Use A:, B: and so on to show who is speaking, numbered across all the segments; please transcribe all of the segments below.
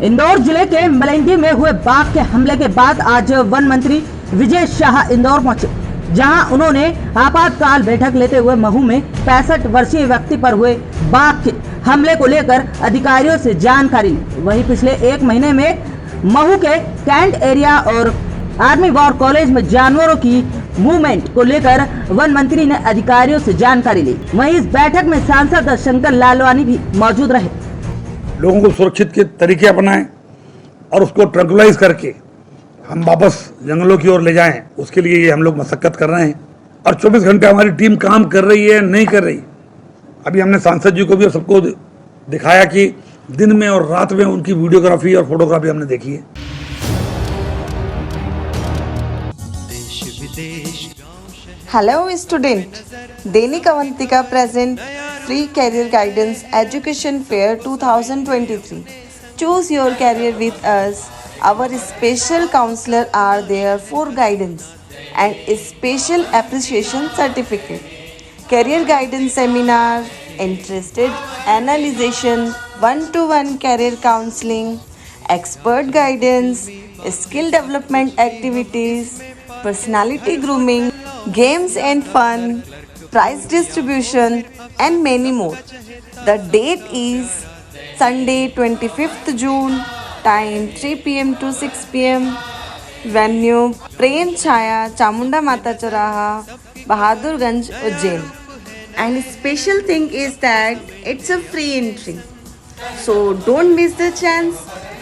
A: इंदौर जिले के मलंगी में हुए बाघ के हमले के बाद आज वन मंत्री विजय शाह इंदौर पहुंचे, जहां उन्होंने आपातकाल बैठक लेते हुए महू में 65 वर्षीय व्यक्ति पर हुए बाघ के हमले को लेकर अधिकारियों से जानकारी ली। वहीं पिछले एक महीने में महू के कैंट एरिया और आर्मी वॉर कॉलेज में जानवरों की मूवमेंट को लेकर वन मंत्री ने अधिकारियों से जानकारी ली। वहीं इस बैठक में सांसद शंकर लालवानी भी मौजूद रहे।
B: लोगों को सुरक्षित के तरीके अपनाएं और उसको ट्रैंकुलाइज करके हम वापस जंगलों की ओर ले जाएं, उसके लिए ये हम लोग मशक्कत कर रहे हैं। और 24 घंटे हमारी टीम काम कर रही है, नहीं कर रही। अभी हमने सांसद जी को भी और सबको दिखाया कि दिन में और रात में उनकी वीडियोग्राफी और फोटोग्राफी हमने देखी है।
C: Hello student, Dainik Avantika present free career guidance education fair 2023. Choose your career with us. Our special counselor are there for guidance and special appreciation certificate. Career guidance seminar, interested analysis, one-to-one career counseling, expert guidance, skill development activities, personality grooming, games and fun, prize distribution, and many more. The date is Sunday 25th June, time 3 p.m. to 6 p.m. Venue Prem Chaya, Chamunda Mata Charaha, Bahadurganj, Ujjain. And special thing is that it's a free entry. So don't miss the chance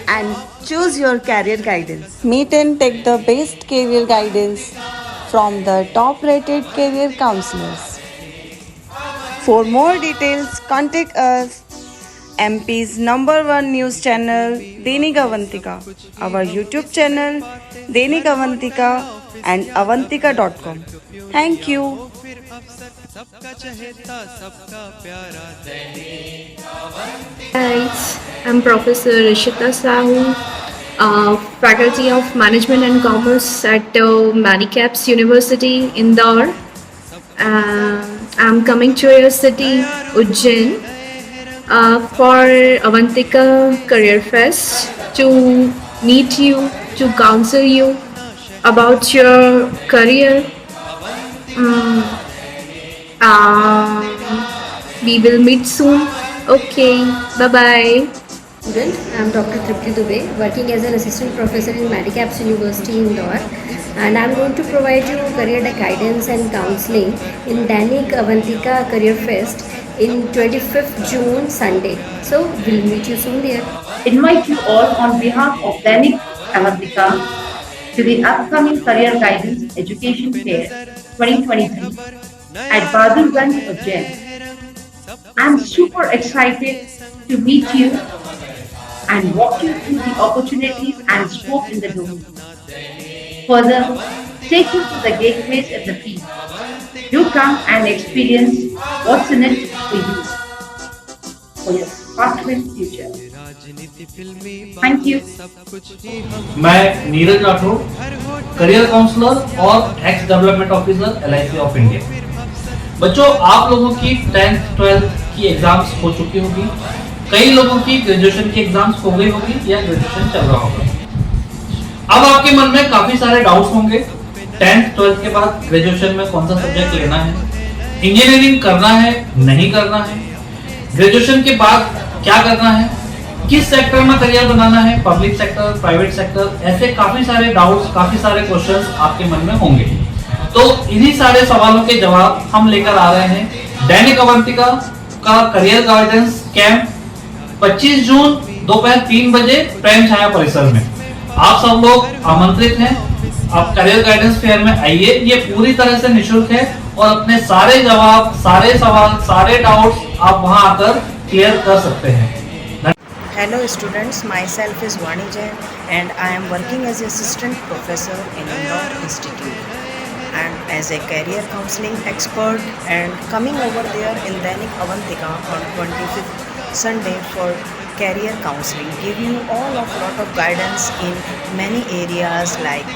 C: and choose your career guidance. Meet and take the best career guidance from the top rated career counselors. For more details, contact us. MP's #1 news channel, Dainik Avantika, our YouTube channel, Dainik Avantika, and avantika.com. Thank you.
D: Guys, I'm Professor Rishita Sahu, Faculty of Management and Commerce at Manicaps University, Indore. I'm coming to your city, Ujjain, for Avantika Career Fest to meet you, to counsel you about your career. We will meet soon. Okay, bye-bye.
E: Student, I am Dr. Tripti Dubey, working as an assistant professor in Medicaps University Indore, and I am going to provide you career guidance and counseling in Dainik Avantika Career Fest in 25th June Sunday. So we'll meet you soon there.
F: Invite you all on behalf of Dainik Avantika to the upcoming Career Guidance Education Fair 2023 at Bahadurganj, Ujjain. I'm super excited to meet you and walk you through the opportunities and scope in the domain. Further, take you to the gateways at the field. Do come and experience what's in it for you, for your sparkling future. Thank you.
G: मैं Neeraj Rathore, career counsellor और x development officer LIC of India. बच्चों, आप लोगों की 10th 12th की exams हो चुकी होगी, कई लोगों की ग्रेजुएशन की एग्जाम्स हो गई होगी या ग्रेजुएशन चल रहा होगा। अब आपके मन में काफी सारे डाउट्स होंगे, 10th 12th के बाद ग्रेजुएशन में कौन सा सब्जेक्ट लेना है, इंजीनियरिंग करना है नहीं करना है, ग्रेजुएशन के बाद क्या करना है, किस सेक्टर में करियर बनाना है, पब्लिक सेक्टर, प्राइवेट सेक्टर, ऐसे काफी सारे डाउट्स, काफी सारे क्वेश्चंस आपके मन में होंगे। तो इन्हीं सारे सवालों के जवाब हम लेकर आ रहे हैं दैनिक अवंतिका का करियर गाइडेंस कैंप 25 जून दोपहर 3 बजे प्रेम छाया परिसर में। आप सब लोग आमंत्रित हैं। आप करियर गाइडेंस फेयर में आइए, ये पूरी तरह से निःशुल्क है और अपने सारे जवाब, सारे सवाल, सारे डाउट्स आप वहां आकर क्लियर कर सकते हैं।
H: Hello students, myself is Vani Jain and I am working as assistant professor in Indore Institute and as a career counseling expert and coming over there in Dainik Avantika on 25th Sunday for career counseling, give you all of lot of guidance in many areas like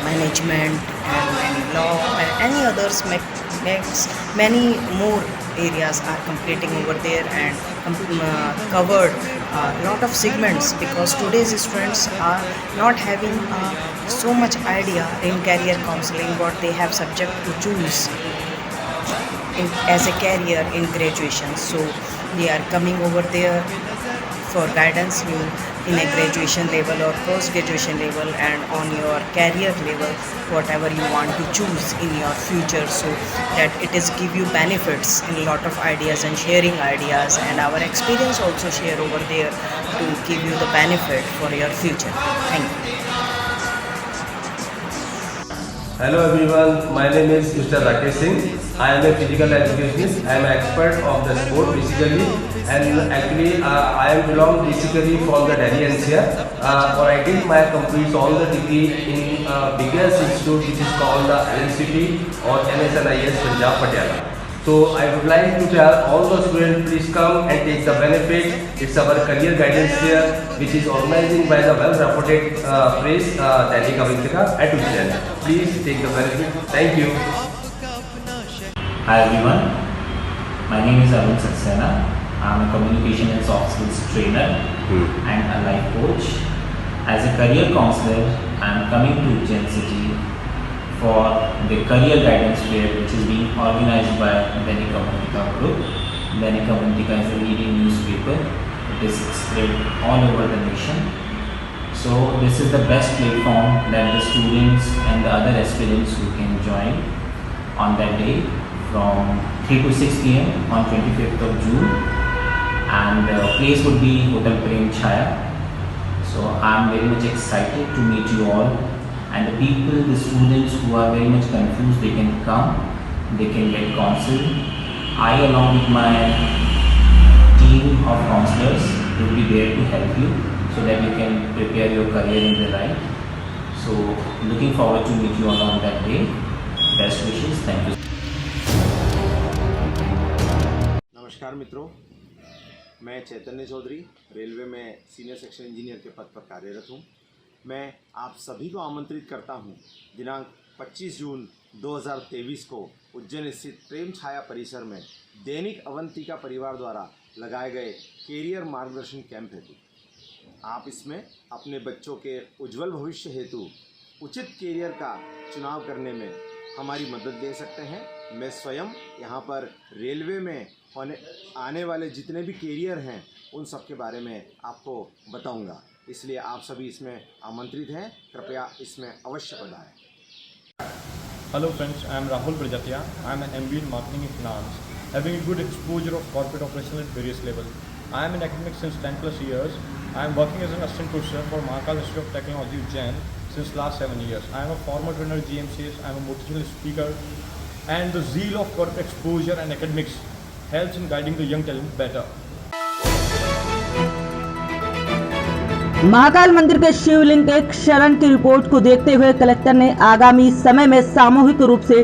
H: management and many law and any others many more areas are completing over there and covered a lot of segments, because today's students are not having so much idea in career counseling what they have subject to choose as a career in graduation. So we are coming over there for guidance you in a graduation level or post-graduation level and on your career level, whatever you want to choose in your future, so that it is give you benefits in a lot of ideas and sharing ideas, and our experience also share over there to give you the benefit for your future. Thank you.
I: Hello everyone, my name is Mr. Rakesh Singh. I am a physical educationist. I am an expert of the sport basically, and actually I am belong basically from the Delhi NCR. For I did my complete all the degree in biggest institute which is called the LCT or NSNIS Punjab Patiala. So I would like to tell all the students, please come and take the benefit. It's our career guidance fair which is organizing by the well-reputed press Dainik Avantika at Ujjain. Please take the benefit. Thank you.
J: Hi everyone, my name is Arun Saxena. I am a communication and soft skills trainer and a life coach. As a career counselor, I am coming to Ujjain City for the career guidance fair which is being organized by Dainik Avantika Group. Dainik Avantika is a leading newspaper. It is spread all over the nation. So this is the best platform that the students and the other aspirants who can join on that day from 3 to 6 p.m. on 25th of June, and the place would be Hotel Prem Chaya. So I am very much excited to meet you all, and the people, the students who are very much confused, they can come, they can get counsel. I along with my team of counselors will be there to help you so that you can prepare your career in the life. So looking forward to meet you all on that day. Best wishes. Thank you.
K: नमस्कार मित्रों, मैं चैतन्य Chaudhary railway में senior section engineer के पद पर कार्यरत हूं। मैं आप सभी को आमंत्रित करता हूं दिनांक 25 जून 2023 को उज्जैन स्थित प्रेम छाया परिसर में दैनिक अवंतिका परिवार द्वारा लगाए गए कैरियर मार्गदर्शन कैंप हेतु। आप इसमें अपने बच्चों के उज्जवल भविष्य हेतु उचित कैरियर का चुनाव करने में हमारी मदद दे सकते हैं। मैं स्वयं यहाँ पर रेलवे में आने वाले जितने भी कैरियर हैं उन सब के बारे में आपको बताऊंगा, इसलिए आप सभी इसमें आमंत्रित हैं। कृपया इसमें अवश्य पधारें।
L: Hello friends, I am Rahul Prajatia. I am an MBA in Marketing and Finance, having a good exposure of corporate operations at various levels. I am in academics since 10 plus years. I am working as an assistant professor for Mahakal Institute of Technology, Ujjain since last 7 years. I am a former trainer at GMCS. I am a motivational speaker, and the zeal of corporate exposure and academics helps in guiding the young talent better.
A: Mahakal मंदिर के शिवलिंग के क्षरण की report को देखते हुए collector ने आगामी समय में सामूहिक रूप से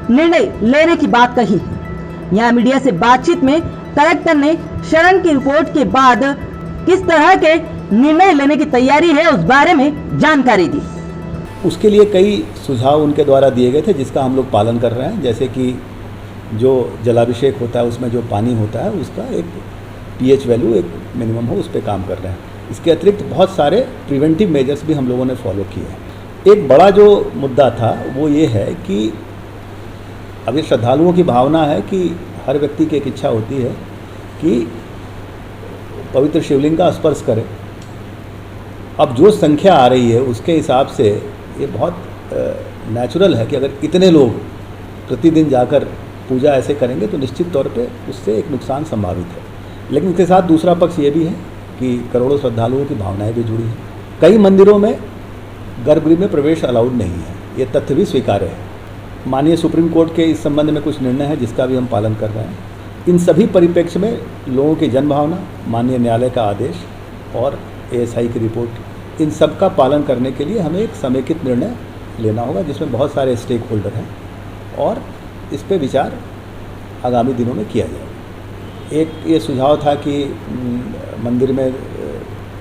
A: निर्णय लेने की बात कही। यहाँ मीडिया से बातचीत में कलेक्टर ने क्षरण की रिपोर्ट के बाद किस तरह के निर्णय लेने की तैयारी है उस बारे में जानकारी दी।
M: उसके लिए कई सुझाव उनके द्वारा दिए गए थे जिसका हम लोग पालन कर रहे हैं। जैसे कि जो जलाभिषेक होता है उसमें जो पानी होता है उसका एक pH वैल्यू एक मिनिमम हो, उस पर काम कर रहे हैं। इसके अतिरिक्त बहुत सारे प्रिवेंटिव मेजर्स भी हम लोगों ने फॉलो किए हैं। एक बड़ा जो मुद्दा था वो ये है कि अभी श्रद्धालुओं की भावना है कि हर व्यक्ति की एक इच्छा होती है कि पवित्र शिवलिंग का स्पर्श करें। अब जो संख्या आ रही है उसके हिसाब से ये बहुत नेचुरल है कि अगर इतने लोग प्रतिदिन जाकर पूजा ऐसे करेंगे तो निश्चित तौर पे उससे एक नुकसान संभावित है। लेकिन इसके साथ दूसरा पक्ष ये भी है कि करोड़ों श्रद्धालुओं की भावनाएं भी जुड़ी हैं। कई मंदिरों में गर्भगृह में प्रवेश अलाउड नहीं है, ये तथ्य भी स्वीकार्य है। माननीय सुप्रीम कोर्ट के इस संबंध में कुछ निर्णय है जिसका भी हम पालन कर रहे हैं। इन सभी परिप्रेक्ष्य में लोगों की जनभावना, माननीय न्यायालय का आदेश और ASI की रिपोर्ट, इन सब का पालन करने के लिए हमें एक समेकित निर्णय लेना होगा जिसमें बहुत सारे स्टेक होल्डर हैं और इस पे विचार आगामी दिनों में किया जाएगा। एक ये सुझाव था कि मंदिर में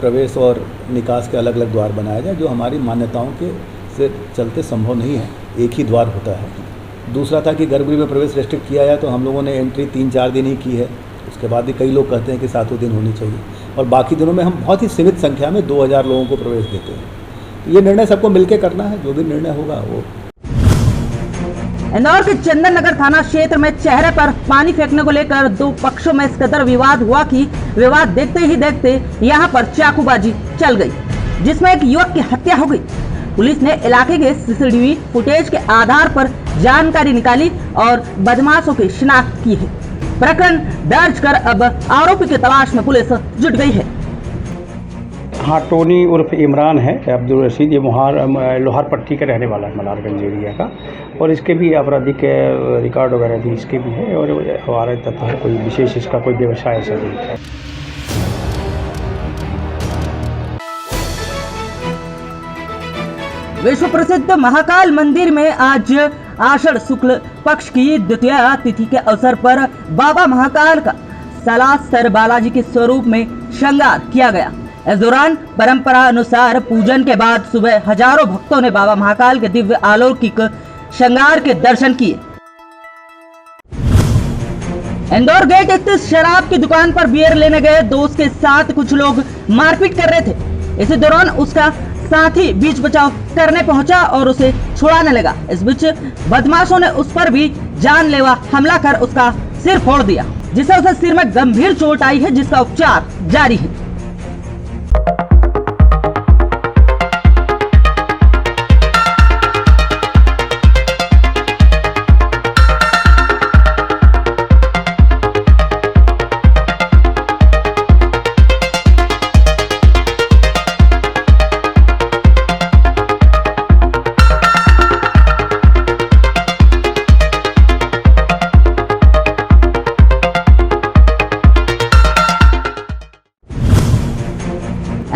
M: प्रवेश और निकास के अलग अलग द्वार बनाया जाए, जो हमारी मान्यताओं के से चलते संभव नहीं है, एक ही द्वार होता है। दूसरा था कि गर्भगृह में प्रवेश रेस्ट्रिक्ट किया जाए, तो हम लोगों ने एंट्री 3-4 दिन ही की है। उसके बाद भी कई लोग कहते हैं कि 7वें दिन होनी चाहिए। और बाकी दिनों में हम बहुत ही सीमित संख्या में 2000 लोगों को प्रवेश देते हैं। तो ये निर्णय सबको मिलकर करना है, जो भी निर्णय होगा वो।
A: इंदौर के चंदन नगर थाना क्षेत्र में चेहरे पर पानी फेंकने को लेकर दो पक्षों में इस कदर विवाद हुआ कि विवाद देखते ही देखते यहां पर चाकूबाजी चल गई, जिसमें एक युवक की हत्या हो गई। पुलिस ने इलाके के सीसीटीवी फुटेज के आधार पर जानकारी निकाली और बदमाशों की शिनाख्त की है। प्रकरण दर्ज कर अब आरोपी की तलाश में पुलिस जुट गई है।
N: हाँ, टोनी उर्फ इमरान है अब्दुल रशीद, ये लोहार पट्टी का रहने वाला है, मलारगंज एरिया का, और इसके भी आपराधिक रिकॉर्ड वगैरह भी इसके भी है और हमारा तत्व है, कोई विशेष इसका कोई व्यवसाय ऐसा नहीं है।
A: विश्व प्रसिद्ध महाकाल मंदिर में आज आषाढ़ शुक्ल पक्ष की द्वितीया तिथि के अवसर पर बाबा महाकाल का सलासर बालाजी के स्वरूप में श्रृंगार किया गया। इस दौरान परंपरा अनुसार पूजन के बाद सुबह हजारों भक्तों ने बाबा महाकाल के दिव्य अलौकिक श्रृंगार के दर्शन किए। इंदौर गेट स्थित शराब की दुकान पर बियर लेने गए दोस्त के साथ कुछ लोग मारपीट कर रहे थे। इसी दौरान उसका साथी बीच बचाव करने पहुंचा और उसे छुड़ाने लगा। इस बीच बदमाशों ने उस पर भी जानलेवा हमला कर उसका सिर फोड़ दिया, जिससे उसे सिर में गंभीर चोट आई है, जिसका उपचार जारी है।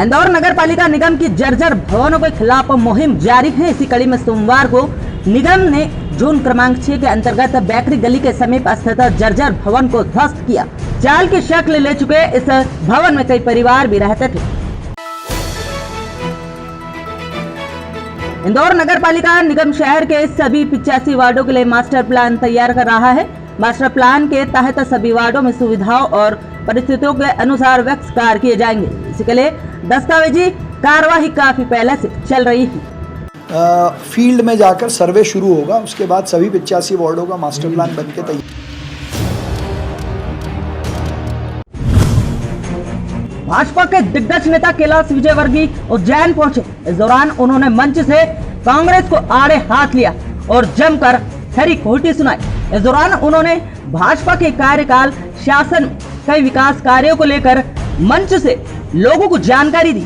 A: इंदौर नगर पालिका निगम की जर्जर भवनों के खिलाफ मुहिम जारी है। इसी कड़ी में सोमवार को निगम ने जोन क्रमांक 6 के अंतर्गत बेकरी गली के समीप स्थित जर्जर भवन को ध्वस्त किया। चाल की शक्ल ले चुके इस भवन में कई परिवार भी रहते थे। इंदौर नगर पालिका निगम शहर के सभी 85 वार्डों के लिए मास्टर प्लान तैयार कर रहा है। मास्टर प्लान के तहत सभी वार्डों में सुविधाओं और परिस्थितियों के अनुसार विकास कार्य किए जाएंगे। इसी के लिए दस्तावेजी कार्यवाही काफी पहले से चल रही है।
O: फील्ड में जाकर सर्वे शुरू होगा, उसके बाद सभी 85 वार्डों का मास्टर प्लान बनके तैयार।
A: भाजपा के दिग्गज नेता कैलाश विजयवर्गीय उज्जैन पहुंचे। इस दौरान उन्होंने मंच से कांग्रेस को आड़े हाथ लिया और जमकर खरी खोटी सुनाई। इस दौरान उन्होंने भाजपा के कार्यकाल शासन कई विकास कार्यों को लेकर मंच से लोगों को जानकारी दी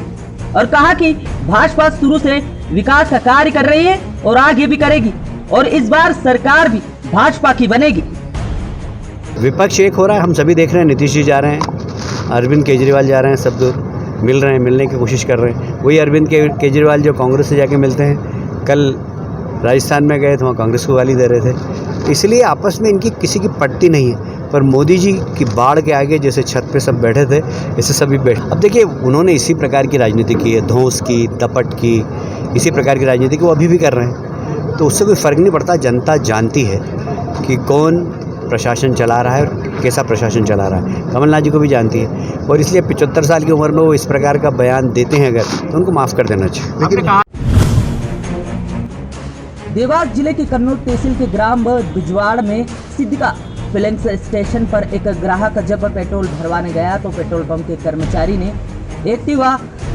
A: और कहा कि भाजपा शुरू से विकास का कार्य कर रही है और आगे भी करेगी और इस बार सरकार भी भाजपा की बनेगी।
P: विपक्ष एक हो रहा है, हम सभी देख रहे हैं। नीतीश जी जा रहे हैं, अरविंद केजरीवाल जा रहे हैं, सब लोग मिल रहे हैं, मिलने की कोशिश कर रहे हैं। वही अरविंद केजरीवाल जो कांग्रेस से जाके मिलते हैं, कल राजस्थान में गए तो वहाँ कांग्रेस को गाली दे रहे थे। इसलिए आपस में इनकी किसी की पटती नहीं है। पर मोदी जी की बाढ़ के आगे जैसे छत पे सब बैठे थे, ऐसे सभी बैठे। अब देखिए, उन्होंने इसी प्रकार की राजनीति की है, धौंस की, दपट की, इसी प्रकार की राजनीति को अभी भी कर रहे हैं। तो उससे कोई फ़र्क नहीं पड़ता। जनता जानती है कि कौन प्रशासन चला रहा है और कैसा प्रशासन चला रहा है। कमलनाथ जी को भी जानती है और इसलिए 75 साल की उम्र में वो इस प्रकार का बयान देते हैं अगर, तो उनको माफ़ कर देना चाहिए।
A: देवास जिले के कन्नौज तहसील के ग्राम बिजवाड़ में सिद्धिका फिलिंग स्टेशन पर एक ग्राहक जब पेट्रोल भरवाने गया तो पेट्रोल पंप के कर्मचारी ने एक्टिवा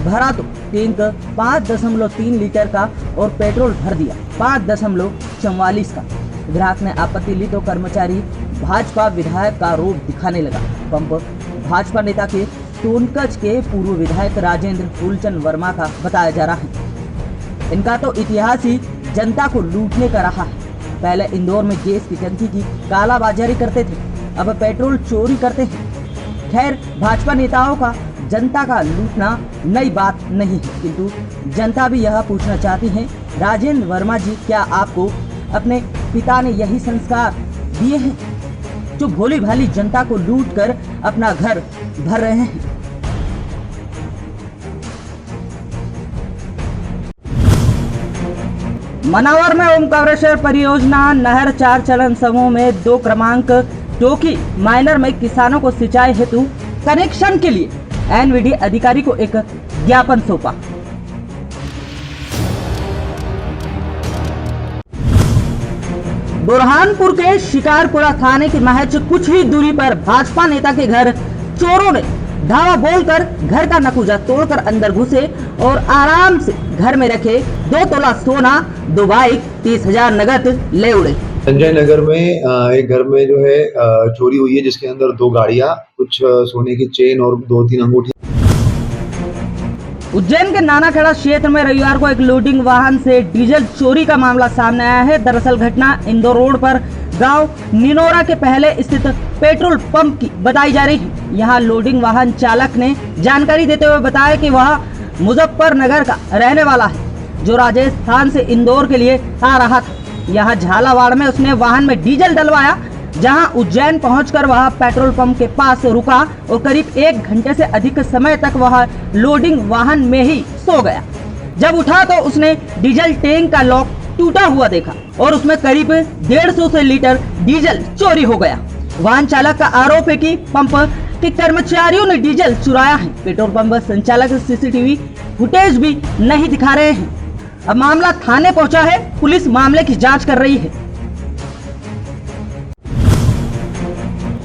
A: भरा तो टैंक 5.3 लीटर का और पेट्रोल भर दिया 5.44 का। ग्राहक ने आपत्ति ली तो कर्मचारी भाजपा विधायक का रूप दिखाने लगा। पंप भाजपा नेता के टोनकच के पूर्व विधायक राजेंद्र फूलचंद वर्मा का बताया जा रहा है। इनका तो इतिहास ही जनता को लूटने का रहा है। पहले इंदौर में गैस की टंकी की कालाबाजारी करते थे, अब पेट्रोल चोरी करते हैं। खैर, भाजपा नेताओं का जनता का लूटना नई बात नहीं है, किंतु जनता भी यह पूछना चाहती है, राजेंद्र वर्मा जी, क्या आपको अपने पिता ने यही संस्कार दिए हैं जो भोली भाली जनता को लूट कर अपना घर भर रहे हैं? मनावर में ओमकारेश्वर परियोजना नहर 4 चलन समूह में 2 क्रमांक टोकी माइनर में किसानों को सिंचाई हेतु कनेक्शन के लिए एनवीडी अधिकारी को एक ज्ञापन सौंपा। बुरहानपुर के शिकारपुरा थाने की महज कुछ ही दूरी पर भाजपा नेता के घर चोरों ने धावा बोलकर घर का नकूजा तोड़कर अंदर घुसे और आराम से घर में रखे 2 तोला सोना, 2 बाइक, 30,000 नगद ले उड़े।
Q: संजय नगर में एक घर में जो है चोरी हुई है, जिसके अंदर 2 गाड़ियां, कुछ सोने की चेन और 2-3 अंगूठी।
A: उज्जैन के नानाखेड़ा क्षेत्र में रविवार को एक लोडिंग वाहन से डीजल चोरी का मामला सामने आया है। दरअसल घटना इंदौर रोड पर गांव निनोरा के पहले स्थित पेट्रोल पंप की बताई जा रही है। यहां लोडिंग वाहन चालक ने जानकारी देते हुए बताया कि वह मुजफ्फरनगर का रहने वाला है, जो राजस्थान से इंदौर के लिए आ रहा था। यहां झालावाड़ में उसने वाहन में डीजल डलवाया, जहां उज्जैन पहुंचकर वह पेट्रोल पंप के पास रुका और करीब 1 घंटे से अधिक समय तक वह लोडिंग वाहन में ही सो गया। जब उठा तो उसने डीजल टैंक का लॉक टूटा हुआ देखा और उसमें करीब 150 से लीटर डीजल चोरी हो गया। वाहन चालक का आरोप है कि पंप के कर्मचारियों ने डीजल चुराया है। पेट्रोल पंप संचालक सीसीटीवी फुटेज भी नहीं दिखा रहे हैं। अब मामला थाने पहुंचा है, पुलिस मामले की जांच कर रही है।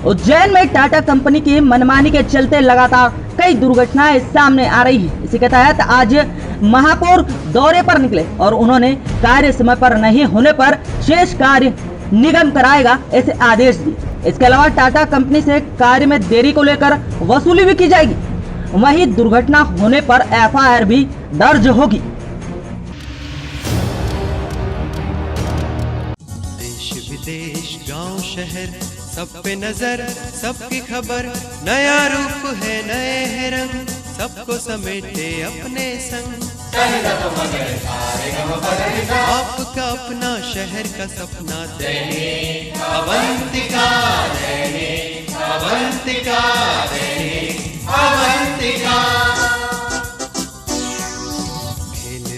A: उज्जैन में टाटा कंपनी की मनमानी के चलते लगातार कई दुर्घटनाएं सामने आ रही हैं। इसी के तहत आज महापौर दौरे पर निकले और उन्होंने कार्य समय पर नहीं होने पर शेष कार्य निगम कराएगा ऐसे आदेश दिए। इसके अलावा टाटा कंपनी से कार्य में देरी को लेकर वसूली भी की जाएगी। वहीं दुर्घटना होने पर एफआईआर भी दर्ज होगी।
R: देश विदेश गांव शहर सब पे नजर, सबकी खबर, नया रूप है नए है रंग, सबको समेटे अपने संग। आपका अपना शहर का सपना दैनिक अवंतिका, दैनिक अवंतिका, दैनिक अवंतिका।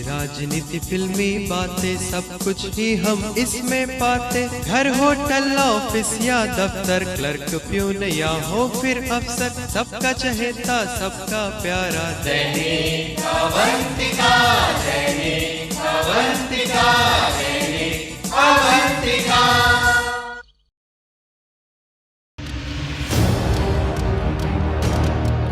R: राजनीति, फिल्मी बातें, सब कुछ ही हम इसमें पाते। घर, होटल, ऑफिस या दफ्तर, क्लर्क, प्यून या हो फिर अफसर, सबका चहेता सबका प्यारा दैनिक